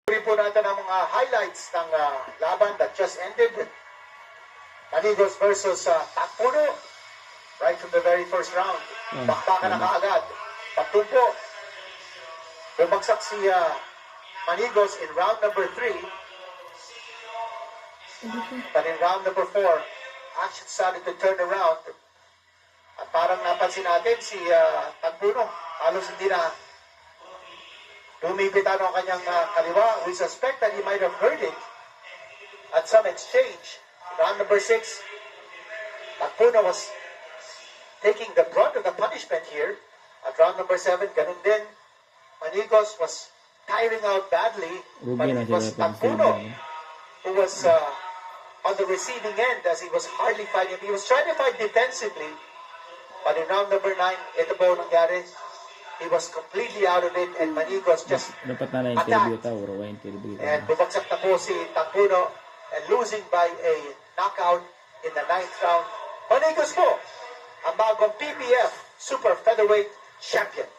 Rin po natin ang mga highlights ng laban that just ended. Manigos versus Takpuno. Right from the very first round. Bakbakan na kaagad. Pagtumpo. Bumagsak si Manigos in round number 3. But in round number 4, action started to turn around. At parang napansin natin si Takpuno. Halos hindi na lumipit ang kanyang kaliwa. We suspect that he might have heard it at some exchange. Round number 6, Takpuno was taking the brunt of the punishment here. At round number 7, ganun din. Manigos was tiring out badly, but it was Takpuno who was on the receiving end as he was hardly fighting. He was trying to fight defensively, but in round number 9, ito po nangyari. He was completely out of it, and Manigos just attacked. And bumagsak na po si Takpuno, and losing by a knockout in the 9th round. Manigos po, ang bagong PBF Super Featherweight Champion.